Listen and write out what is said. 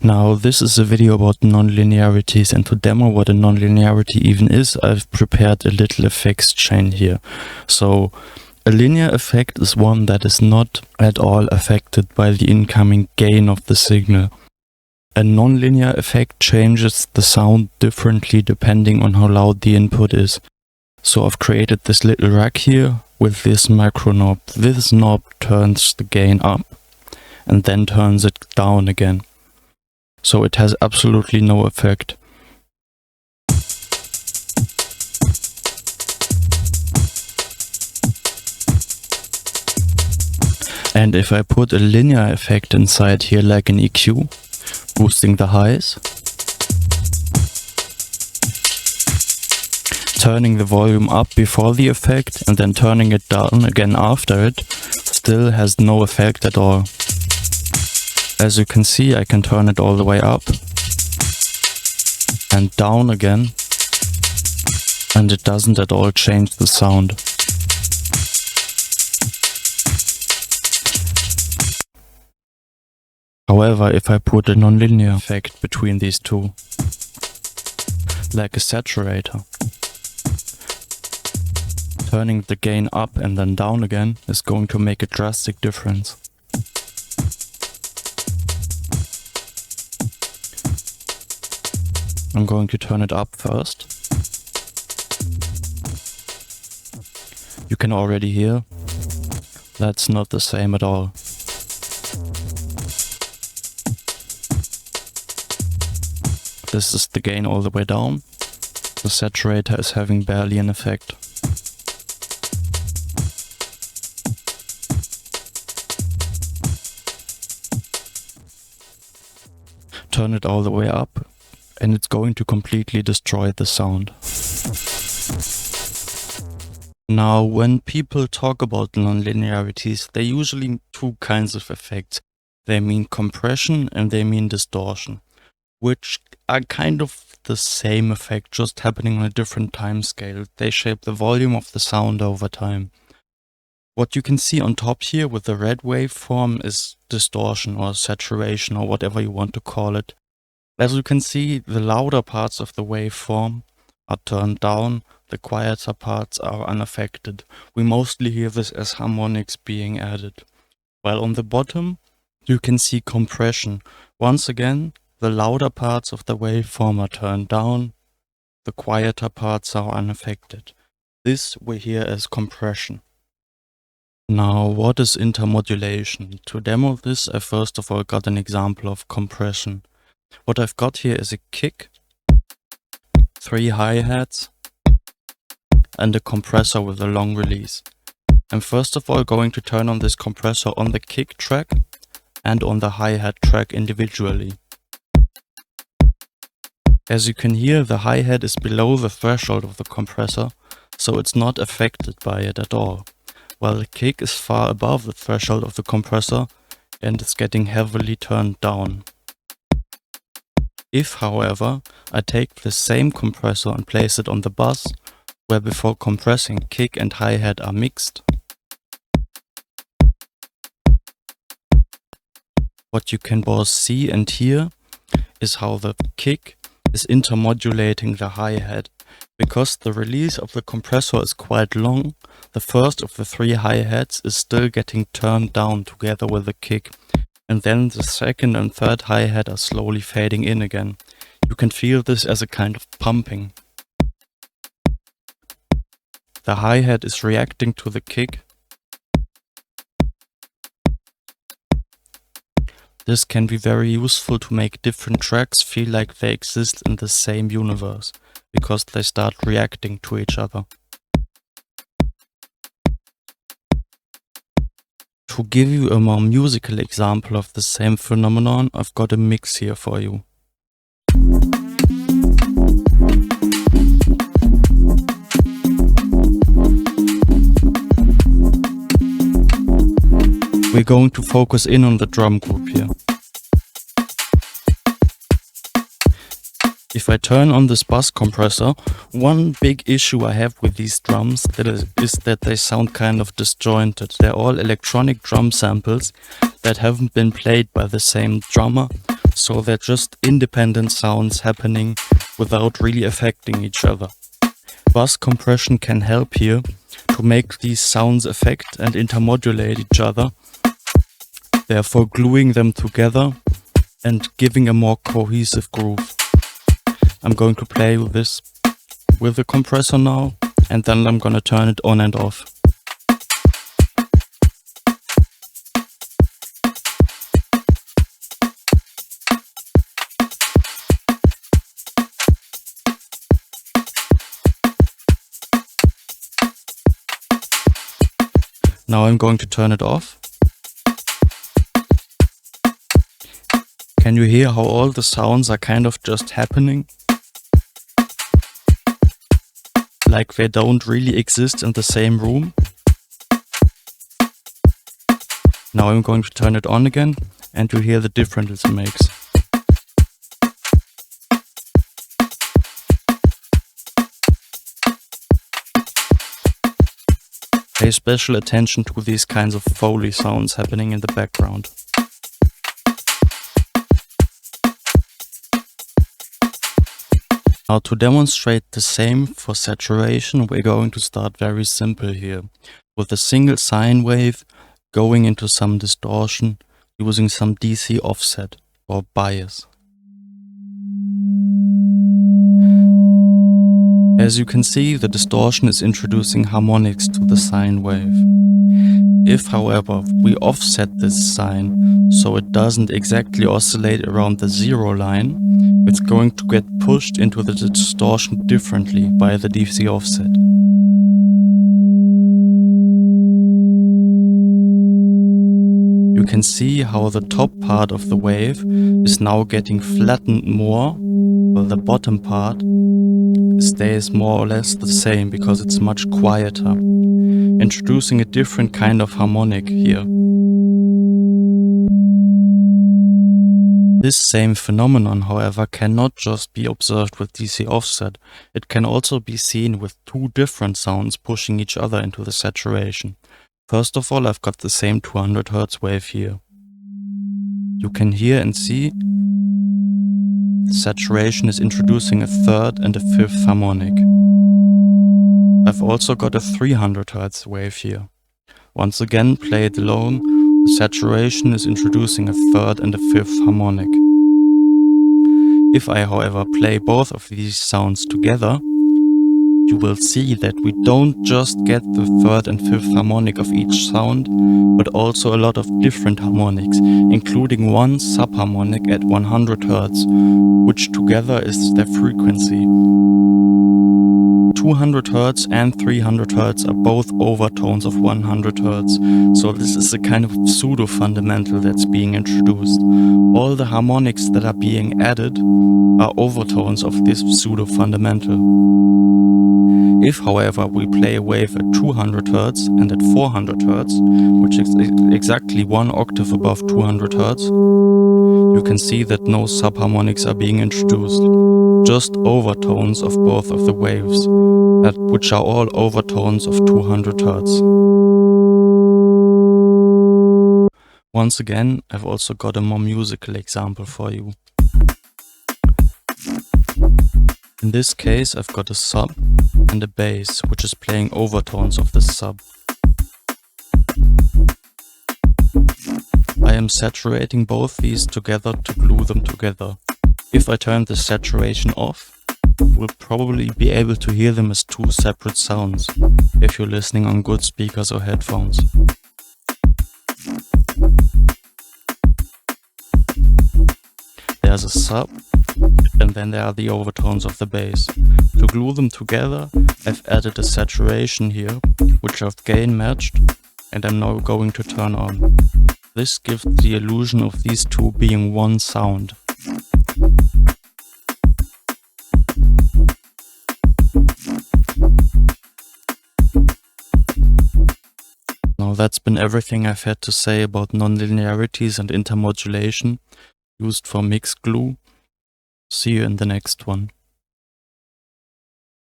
Now this is a video about nonlinearities, and to demo what a nonlinearity even is, I've prepared a little effects chain here. So a linear effect is one that is not at all affected by the incoming gain of the signal. A nonlinear effect changes the sound differently depending on how loud the input is. So I've created this little rack here with this micro knob. This knob turns the gain up and then turns it down again. So it has absolutely no effect. And if I put a linear effect inside here like an EQ, boosting the highs, turning the volume up before the effect and then turning it down again after it, still has no effect at all. As you can see, I can turn it all the way up and down again, and it doesn't at all change the sound. However, if I put a nonlinear effect between these two, like a saturator, turning the gain up and then down again is going to make a drastic difference. I'm going to turn it up first. You can already hear that's not the same at all. This is the gain all the way down. The saturator is having barely an effect. Turn it all the way up, and it's going to completely destroy the sound. Now, when people talk about nonlinearities, they usually mean two kinds of effects. They mean compression and they mean distortion, which are kind of the same effect, just happening on a different time scale. They shape the volume of the sound over time. What you can see on top here with the red waveform is distortion or saturation or whatever you want to call it. As you can see, the louder parts of the waveform are turned down, the quieter parts are unaffected. We mostly hear this as harmonics being added. While on the bottom, you can see compression. Once again, the louder parts of the waveform are turned down, the quieter parts are unaffected. This we hear as compression. Now, what is intermodulation? To demo this, I first of all got an example of compression. What I've got here is a kick, 3 hi-hats, and a compressor with a long release. I'm first of all going to turn on this compressor on the kick track and on the hi-hat track individually. As you can hear, the hi-hat is below the threshold of the compressor, so it's not affected by it at all, while the kick is far above the threshold of the compressor and it's getting heavily turned down. If, however, I take the same compressor and place it on the bus, where before compressing kick and hi-hat are mixed, what you can both see and hear is how the kick is intermodulating the hi-hat. Because the release of the compressor is quite long, the first of the 3 hi-hats is still getting turned down together with the kick, and then the second and third hi-hat are slowly fading in again. You can feel this as a kind of pumping. The hi-hat is reacting to the kick. This can be very useful to make different tracks feel like they exist in the same universe, because they start reacting to each other. To give you a more musical example of the same phenomenon, I've got a mix here for you. We're going to focus in on the drum group here. If I turn on this bus compressor, one big issue I have with these drums is that they sound kind of disjointed. They're all electronic drum samples that haven't been played by the same drummer, So they're just independent sounds happening without really affecting each other. Thus, compression can help here to make these sounds affect and intermodulate each other, therefore gluing them together and giving a more cohesive groove. I'm going to play with this with the compressor now, and then I'm gonna turn it on and off. Now I'm going to turn it off. Can you hear how all the sounds are kind of just happening? Like they don't really exist in the same room. Now I'm going to turn it on again, and you hear the difference it makes. Pay special attention to these kinds of Foley sounds happening in the background. Now to demonstrate the same for saturation, we're going to start very simple here, with a single sine wave going into some distortion using some DC offset or bias. As you can see, the distortion is introducing harmonics to the sine wave. If, however, we offset this sine so it doesn't exactly oscillate around the zero line, it's going to get pushed into the distortion differently by the DC offset. You can see how the top part of the wave is now getting flattened more, while the bottom part stays more or less the same because it's much quieter, introducing a different kind of harmonic here. This same phenomenon, however, cannot just be observed with DC offset. It can also be seen with two different sounds pushing each other into the saturation. First of all, I've got the same 200 Hz wave here. You can hear and see the saturation is introducing a third and a fifth harmonic. I've also got a 300 Hz wave here. Once again, played alone, the saturation is introducing a third and a fifth harmonic. If I, however, play both of these sounds together, you will see that we don't just get the third and fifth harmonic of each sound, but also a lot of different harmonics, including one subharmonic at 100 Hz, which together is their frequency. 200 Hz and 300 Hz are both overtones of 100 Hz, so this is a kind of pseudo-fundamental that's being introduced. All the harmonics that are being added are overtones of this pseudo-fundamental. If, however, we play a wave at 200 Hz and at 400 Hz, which is exactly one octave above 200 Hz, you can see that no subharmonics are being introduced, just overtones of both of the waves, which are all overtones of 200 Hz. Once again, I've also got a more musical example for you. In this case, I've got a sub and a bass, which is playing overtones of the sub. I am saturating both these together to glue them together. If I turn the saturation off, we'll probably be able to hear them as two separate sounds, if you're listening on good speakers or headphones. There's a sub, and then there are the overtones of the bass. To glue them together, I've added a saturation here, which I've gain matched, and I'm now going to turn on. This gives the illusion of these two being one sound. Now that's been everything I've had to say about nonlinearities and intermodulation used for mixed glue. See you in the next one.